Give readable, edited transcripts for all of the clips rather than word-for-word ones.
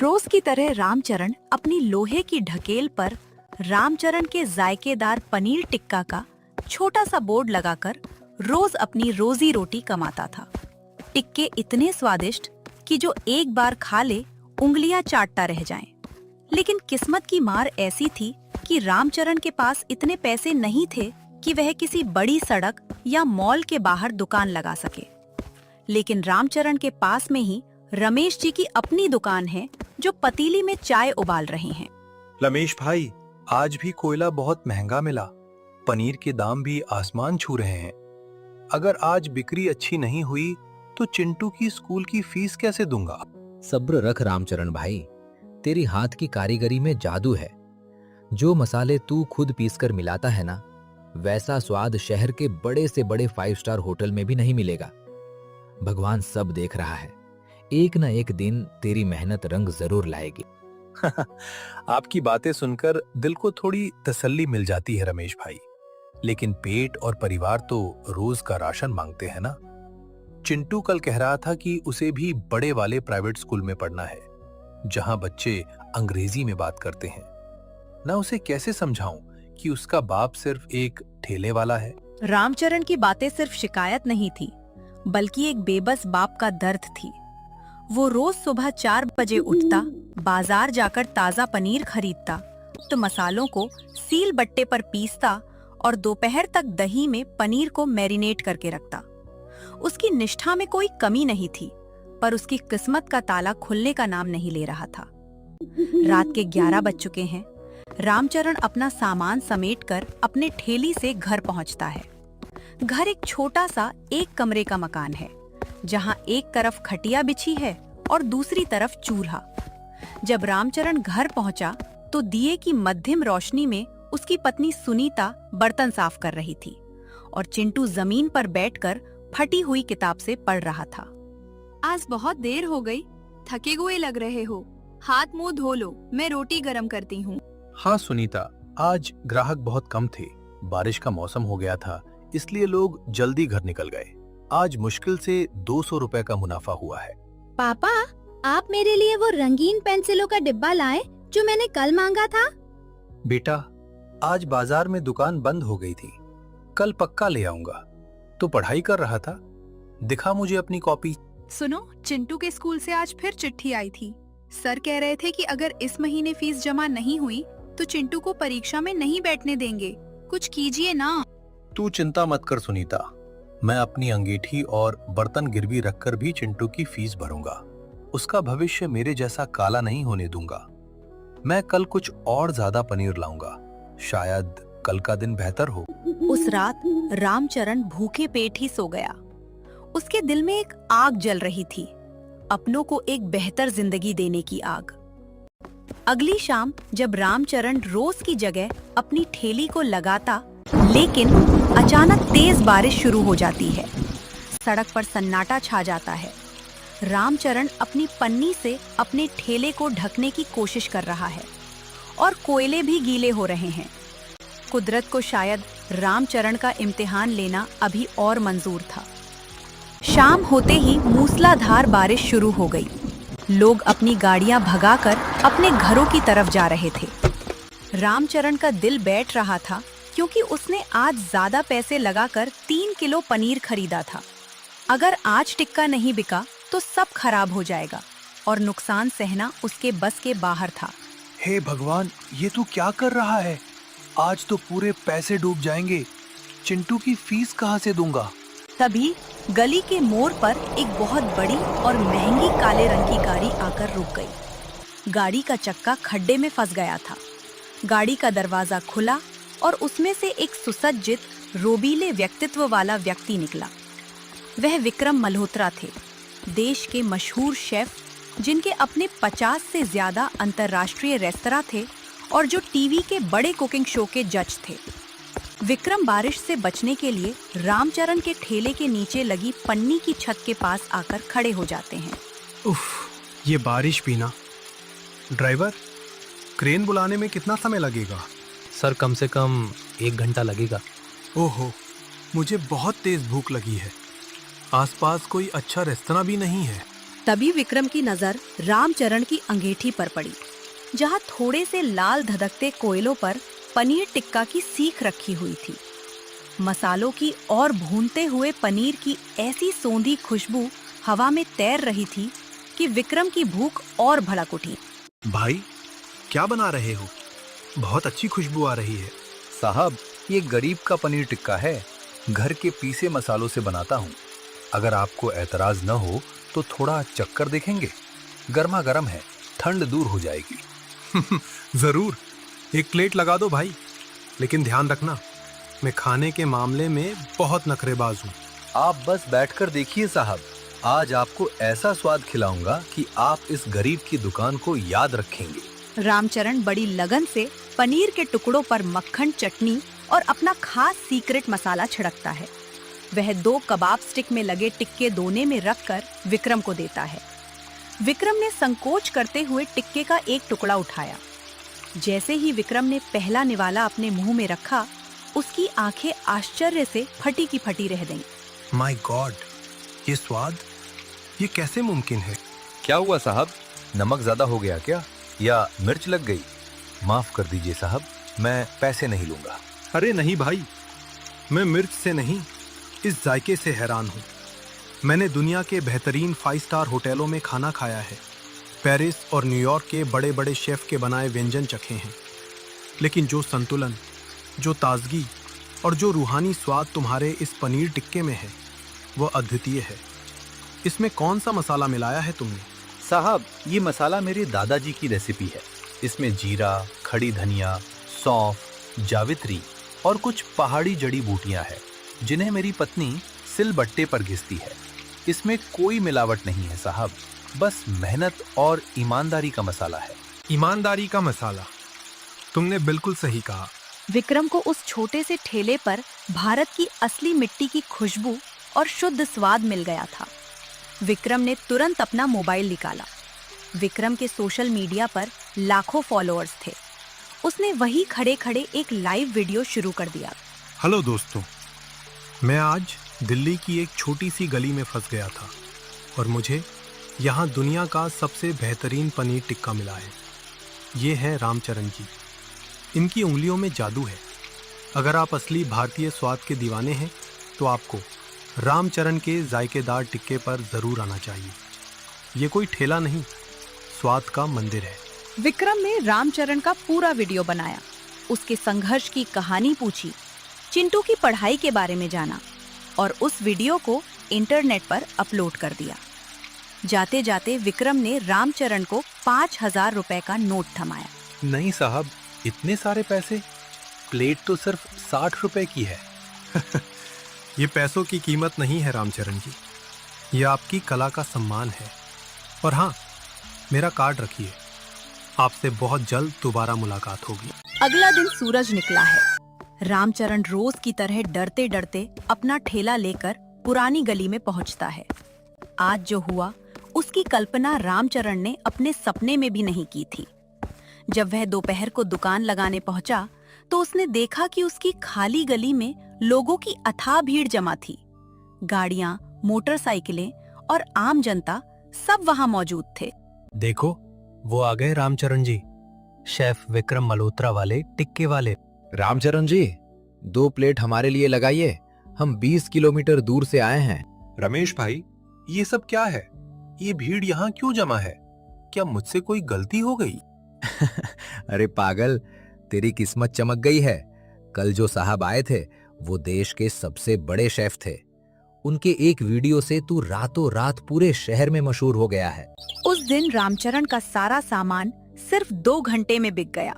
रोज की तरह रामचरण अपनी लोहे की ढकेल पर रामचरण के जायकेदार पनीर टिक्का का छोटा सा बोर्ड लगाकर रोज अपनी रोजी रोटी कमाता था। टिक्के इतने स्वादिष्ट कि जो एक बार खा ले उंगलियां चाटता रह जाएं। लेकिन किस्मत की मार ऐसी थी कि रामचरण के पास इतने पैसे नहीं थे कि वह किसी बड़ी सड़क या मॉल के बाहर दुकान लगा सके। लेकिन रामचरण के पास में ही रमेश जी की अपनी दुकान है जो पतीली में चाय उबाल रहे हैं। रमेश भाई, आज भी कोयला बहुत महंगा मिला। पनीर के दाम भी आसमान छू रहे हैं। अगर आज बिक्री अच्छी नहीं हुई तो चिंटू की स्कूल की फीस कैसे दूंगा? सब्र रख रामचरण भाई, तेरी हाथ की कारीगरी में जादू है। जो मसाले तू खुद पीसकर मिलाता है ना, वैसा स्वाद शहर के बड़े से बड़े 5 स्टार होटल में भी नहीं मिलेगा। भगवान सब देख रहा है, एक न एक दिन तेरी मेहनत रंग जरूर लाएगी। आपकी बातें सुनकर दिल को थोड़ी तसल्ली मिल जाती है रमेश भाई, लेकिन पेट और परिवार तो रोज का राशन मांगते हैं ना। चिंटू कल कह रहा था कि उसे भी बड़े वाले प्राइवेट स्कूल में पढ़ना है, जहां बच्चे अंग्रेजी में बात करते हैं। ना उसे कैसे समझाऊं कि उसका बाप सिर्फ एक ठेले वाला है। रामचरण की बातें सिर्फ शिकायत नहीं थी, बल्कि एक बेबस बाप का दर्द थी। वो रोज सुबह 4 बजे उठता, बाजार जाकर ताजा पनीर खरीदता, तो मसालों को सील बट्टे पर पीसता और दोपहर तक दही में पनीर को मैरिनेट करके रखता। उसकी निष्ठा में कोई कमी नहीं थी, पर उसकी किस्मत का ताला खुलने का नाम नहीं ले रहा था। रात के 11 बज चुके हैं। रामचरण अपना सामान समेटकर अपने ठेली से घर पहुंचता है। घर एक छोटा सा 1 कमरे का मकान है, जहां एक तरफ खटिया बिछी है और दूसरी तरफ चूल्हा। जब रामचरण घर पहुंचा तो दिए की मध्यम रोशनी में उसकी पत्नी सुनीता बर्तन साफ कर रही थी और चिंटू जमीन पर बैठकर फटी हुई किताब से पढ़ रहा था। आज बहुत देर हो गई, थके हुए लग रहे हो। हाथ मुंह धो लो, मैं रोटी गरम करती हूँ। हाँ सुनीता, आज ग्राहक बहुत कम थे। बारिश का मौसम हो गया था, इसलिए लोग जल्दी घर निकल गए। आज मुश्किल से 200 रुपए का मुनाफा हुआ है। पापा, आप मेरे लिए वो रंगीन पेंसिलों का डिब्बा लाए जो मैंने कल मांगा था। बेटा, आज बाजार में दुकान बंद हो गई थी, कल पक्का ले आऊंगा। तो पढ़ाई कर रहा था, दिखा मुझे अपनी कॉपी। सुनो, चिंटू के स्कूल से आज फिर चिट्ठी आई थी। सर कह रहे थे कि अगर इस महीने फीस जमा नहीं हुई तो चिंटू को परीक्षा में नहीं बैठने देंगे। कुछ कीजिए ना। तू चिंता मत कर सुनीता, मैं अपनी अंगीठी और बर्तन गिरवी रखकर भी चिंटू की फीस भरूंगा। उसका भविष्य मेरे जैसा काला नहीं होने दूंगा। मैं कल कुछ और ज्यादा पनीर लाऊंगा, शायद कल का दिन बेहतर हो। उस रात रामचरण भूखे पेट ही सो गया। उसके दिल में एक आग जल रही थी, अपनों को एक बेहतर जिंदगी देने की आग। अगली शाम जब रामचरण रोज की जगह अपनी ठेली को लगाता, लेकिन अचानक तेज बारिश शुरू हो जाती है। सड़क पर सन्नाटा छा जाता है। रामचरण अपनी पन्नी से अपने ठेले को ढकने की कोशिश कर रहा है और कोयले भी गीले हो रहे हैं। कुदरत को शायद रामचरण का इम्तिहान लेना अभी और मंजूर था। शाम होते ही मूसलाधार बारिश शुरू हो गई। लोग अपनी गाड़ियां भगाकर अपने घरों की तरफ जा रहे थे। रामचरण का दिल बैठ रहा था, क्योंकि उसने आज ज्यादा पैसे लगाकर 3 किलो पनीर खरीदा था। अगर आज टिक्का नहीं बिका तो सब खराब हो जाएगा और नुकसान सहना उसके बस के बाहर था। हे भगवान, ये तू क्या कर रहा है? आज तो पूरे पैसे डूब जाएंगे। चिंटू की फीस कहाँ से दूंगा? तभी गली के मोड़ पर एक बहुत बड़ी और महंगी काले रंग की गाड़ी आकर रुक गई। गाड़ी का चक्का खड्डे में फंस गया था। गाड़ी का दरवाजा खुला और उसमें से एक सुसज्जित, रोबीले व्यक्तित्व वाला व्यक्ति निकला। वह विक्रम मल्होत्रा थे, देश के मशहूर शेफ, जिनके अपने 50 से ज्यादा अंतर्राष्ट्रीय रेस्तरां थे और जो टीवी के बड़े कुकिंग शो के जज थे। विक्रम बारिश से बचने के लिए रामचरण के ठेले के नीचे लगी पन्नी की छत के पास आकर खड़े हो जाते हैं। उफ, ये बारिश भी ना। ड्राइवर, क्रेन बुलाने में कितना समय लगेगा? सर, कम से कम 1 घंटा लगेगा। ओहो, मुझे बहुत तेज भूख लगी है। आसपास कोई अच्छा रेस्तरां भी नहीं है। तभी विक्रम की नजर रामचरण की अंगीठी पर पड़ी, जहां थोड़े से लाल धधकते कोयलों पर पनीर टिक्का की सीख रखी हुई थी। मसालों की और भूनते हुए पनीर की ऐसी सौंधी खुशबू हवा में तैर रही थी कि विक्रम की भूख और भड़क उठी। भाई, क्या बना रहे हो? बहुत अच्छी खुशबू आ रही है। साहब, ये गरीब का पनीर टिक्का है। घर के पीसे मसालों से बनाता हूँ। अगर आपको ऐतराज न हो तो थोड़ा चक्कर देखेंगे? गर्मा गर्म है, ठंड दूर हो जाएगी। जरूर, एक प्लेट लगा दो भाई। लेकिन ध्यान रखना, मैं खाने के मामले में बहुत नखरेबाज हूँ। आप बस बैठकर देखिए साहब, आज आपको ऐसा स्वाद खिलाऊंगा कि आप इस गरीब की दुकान को याद रखेंगे। रामचरण बड़ी लगन से पनीर के टुकड़ों पर मक्खन, चटनी और अपना खास सीक्रेट मसाला छिड़कता है। वह 2 कबाब स्टिक में लगे टिक्के दोने में रखकर विक्रम को देता है। विक्रम ने संकोच करते हुए टिक्के का एक टुकड़ा उठाया। जैसे ही विक्रम ने पहला निवाला अपने मुंह में रखा, उसकी आंखें आश्चर्य से फटी की फटी रह गईं। माय गॉड, ये स्वाद, ये कैसे मुमकिन है? क्या हुआ साहब, नमक ज्यादा हो गया क्या, या मिर्च लग गई? माफ कर दीजिए साहब, मैं पैसे नहीं लूंगा। अरे नहीं भाई, मैं मिर्च से नहीं, इस जायके से हैरान हूँ। मैंने दुनिया के बेहतरीन 5 स्टार होटलों में खाना खाया है, पेरिस और न्यूयॉर्क के बड़े बड़े शेफ के बनाए व्यंजन चखे हैं, लेकिन जो संतुलन, जो ताजगी और जो रूहानी स्वाद तुम्हारे इस पनीर टिक्के में है, वो अद्वितीय है। इसमें कौन सा मसाला मिलाया है तुमने? साहब, ये मसाला मेरे दादाजी की रेसिपी है। इसमें जीरा, खड़ी धनिया, सौंफ, जावित्री और कुछ पहाड़ी जड़ी बूटियां हैं, जिन्हें मेरी पत्नी सिलबट्टे पर घिसती है। इसमें कोई मिलावट नहीं है साहब, बस मेहनत और ईमानदारी का मसाला है। ईमानदारी का मसाला, तुमने बिल्कुल सही कहा। विक्रम को उस छोटे से ठेले पर भारत की असली मिट्टी की खुशबू और शुद्ध स्वाद मिल गया था। विक्रम ने तुरंत अपना मोबाइल निकाला। विक्रम के सोशल मीडिया पर लाखों फॉलोअर्स थे। उसने वहीं खड़े खड़े एक लाइव वीडियो शुरू कर दिया। हेलो दोस्तों, मैं आज दिल्ली की एक छोटी सी गली में फंस गया था और मुझे यहाँ दुनिया का सबसे बेहतरीन पनीर टिक्का मिला है। ये है रामचरण जी। इनकी उंगलियों में जादू है। अगर आप असली भारतीय स्वाद के दीवाने हैं तो आपको रामचरण के जायकेदार टिक्के पर जरूर आना चाहिए। ये कोई ठेला नहीं, स्वाद का मंदिर है। विक्रम ने रामचरण का पूरा वीडियो बनाया, उसके संघर्ष की कहानी पूछी, चिंटू की पढ़ाई के बारे में जाना और उस वीडियो को इंटरनेट पर अपलोड कर दिया। जाते जाते विक्रम ने रामचरण को 5,000 रुपए का नोट थमाया। नहीं साहब, इतने सारे पैसे? प्लेट तो सिर्फ 60 रुपए की है। ये पैसों की कीमत नहीं है रामचरण जी, ये आपकी कला का सम्मान है। और हाँ, मेरा कार्ड रखिए, आपसे बहुत जल्द दोबारा मुलाकात होगी। अगला दिन सूरज निकला है। रामचरण रोज की तरह डरते डरते अपना ठेला लेकर पुरानी गली में पहुंचता है। आज जो हुआ उसकी कल्पना रामचरण ने अपने सपने में भी नहीं की थी। जब वह दोपहर को दुकान लगाने पहुंचा तो उसने देखा कि उसकी खाली गली में लोगों की अथाह भीड़ जमा थी। गाड़ियां, मोटरसाइकिलें और आम जनता सब वहां मौजूद थे। देखो, वो आ गए रामचरण जी, शेफ विक्रम मल्होत्रा वाले टिक्के वाले। रामचरण जी, 2 प्लेट हमारे लिए लगाइए, हम 20 किलोमीटर दूर से आए हैं। रमेश भाई, ये सब क्या है? ये भीड़ यहाँ क्यों जमा है? क्या मुझसे कोई गलती हो गई? अरे पागल, तेरी किस्मत चमक गई है। कल जो साहब आए थे वो देश के सबसे बड़े शेफ थे। उनके एक वीडियो से तू रातों रात पूरे शहर में मशहूर हो गया है। उस दिन रामचरण का सारा सामान सिर्फ 2 घंटे में बिक गया।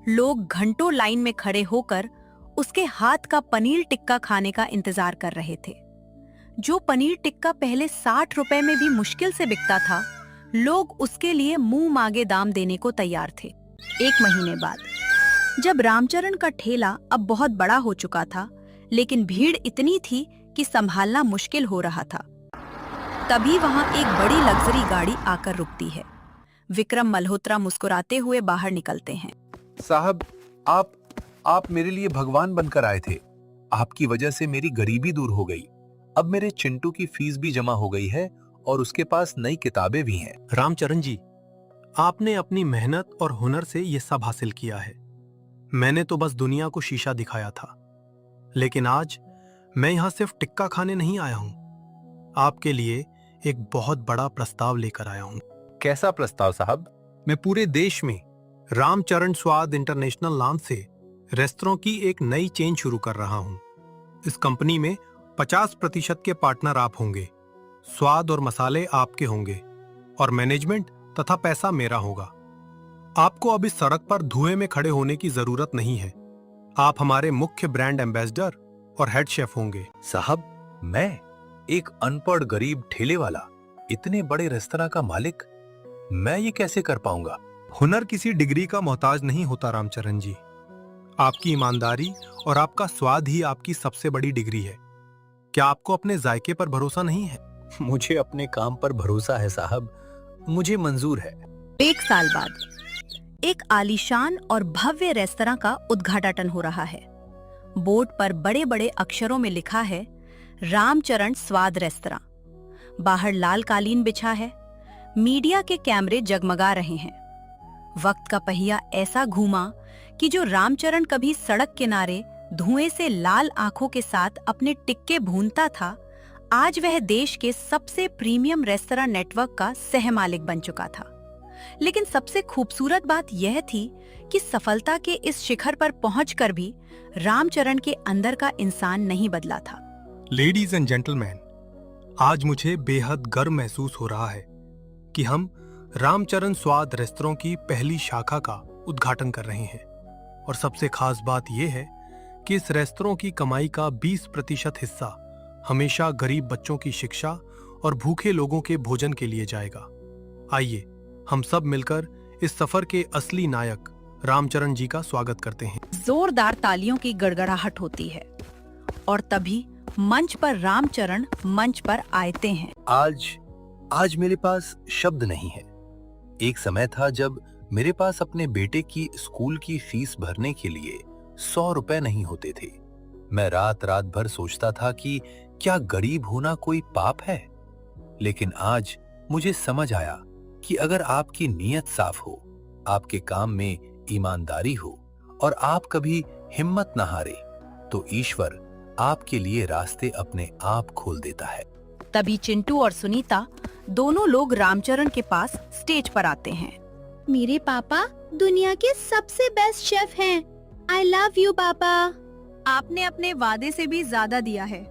लोग घंटों लाइन में खड़े होकर उसके हाथ का पनीर टिक्का खाने का इंतजार कर रहे थे। जो पनीर टिक्का पहले 60 रुपए में भी मुश्किल से बिकता था, लोग उसके लिए मुंह मांगे दाम देने को तैयार थे। 1 महीने बाद जब रामचरण का ठेला अब बहुत बड़ा हो चुका था, लेकिन भीड़ इतनी थी कि संभालना मुश्किल हो रहा था, तभी वहां एक बड़ी लग्जरी गाड़ी आकर रुकती है। विक्रम मल्होत्रा मुस्कुराते हुए बाहर निकलते हैं। साहब, आप मेरे लिए भगवान बनकर आए थे। आपकी वजह से मेरी गरीबी दूर हो गई। अब मेरे चिंटू की फीस भी जमा हो गई है और उसके पास नई किताबें भी हैं। रामचरण जी, आपने अपनी मेहनत और हुनर से ये सब हासिल किया है। मैंने तो बस दुनिया को शीशा दिखाया था, लेकिन आज मैं यहाँ सिर्फ टिक्का खाने नहीं आया हूँ। आपके लिए एक बहुत बड़ा प्रस्ताव लेकर आया हूँ। कैसा प्रस्ताव साहब? मैं पूरे देश में रामचरण स्वाद इंटरनेशनल नाम से रेस्तरां की एक नई चेन शुरू कर रहा हूँ। इस कंपनी में 50% के पार्टनर आप होंगे, स्वाद और मसाले आपके होंगे और मैनेजमेंट तथा पैसा मेरा होगा। आपको अब इस सड़क पर धुएं में खड़े होने की जरूरत नहीं है। आप हमारे मुख्य ब्रांड एम्बेसडर और हेड शेफ होंगे। साहब, मैं एक अनपढ़ गरीब ठेले वाला इतने बड़े रेस्तरां का मालिक, मैं ये कैसे कर पाऊंगा? हुनर किसी डिग्री का मोहताज नहीं होता रामचरण जी। आपकी ईमानदारी और आपका स्वाद ही आपकी सबसे बड़ी डिग्री है। क्या आपको अपने जायके पर भरोसा नहीं है? मुझे अपने काम पर भरोसा है साहब, मुझे मंजूर है। 1 साल बाद एक आलीशान और भव्य रेस्तरां का उद्घाटन हो रहा है। बोर्ड पर बड़े बड़े अक्षरों में लिखा है रामचरण स्वाद रेस्तरां। बाहर लाल कालीन बिछा है, मीडिया के कैमरे जगमगा रहे हैं। वक्त का पहिया ऐसा घूमा कि जो रामचरण कभी सड़क किनारे धुएं से लाल आंखों के साथ अपने टिक्के भूनता था, आज वह देश के सबसे प्रीमियम रेस्तरां नेटवर्क का सहमालिक बन चुका था। लेकिन सबसे खूबसूरत बात यह थी कि सफलता के इस शिखर पर पहुंचकर भी रामचरण के अंदर का इंसान नहीं बदला था। लेडीज एंड जेंटलमैन, आज मुझे बेहद गर्व महसूस हो रहा है कि हम रामचरण स्वाद रेस्तरां की पहली शाखा का उद्घाटन कर रहे हैं। और सबसे खास बात यह है कि इस रेस्तरां की कमाई का 20% हिस्सा हमेशा गरीब बच्चों की शिक्षा और भूखे लोगों के भोजन के लिए जाएगा। आइए हम सब मिलकर इस सफर के असली नायक रामचरण जी का स्वागत करते हैं। जोरदार तालियों की गड़गड़ाहट होती है और तभी मंच पर रामचरण मंच पर आते हैं। आज मेरे पास शब्द नहीं है। एक समय था जब मेरे पास अपने बेटे की स्कूल की फीस भरने के लिए 100 रुपए नहीं होते थे। मैं रात भर सोचता था कि क्या गरीब होना कोई पाप है। लेकिन आज मुझे समझ आया कि अगर आपकी नीयत साफ हो, आपके काम में ईमानदारी हो और आप कभी हिम्मत न हारे, तो ईश्वर आपके लिए रास्ते अपने आप खोल देता है। तभी चिंटू और सुनीता दोनों लोग रामचरण के पास स्टेज पर आते हैं। मेरे पापा दुनिया के सबसे बेस्ट शेफ हैं। आई लव यू पापा। आपने अपने वादे से भी ज्यादा दिया है।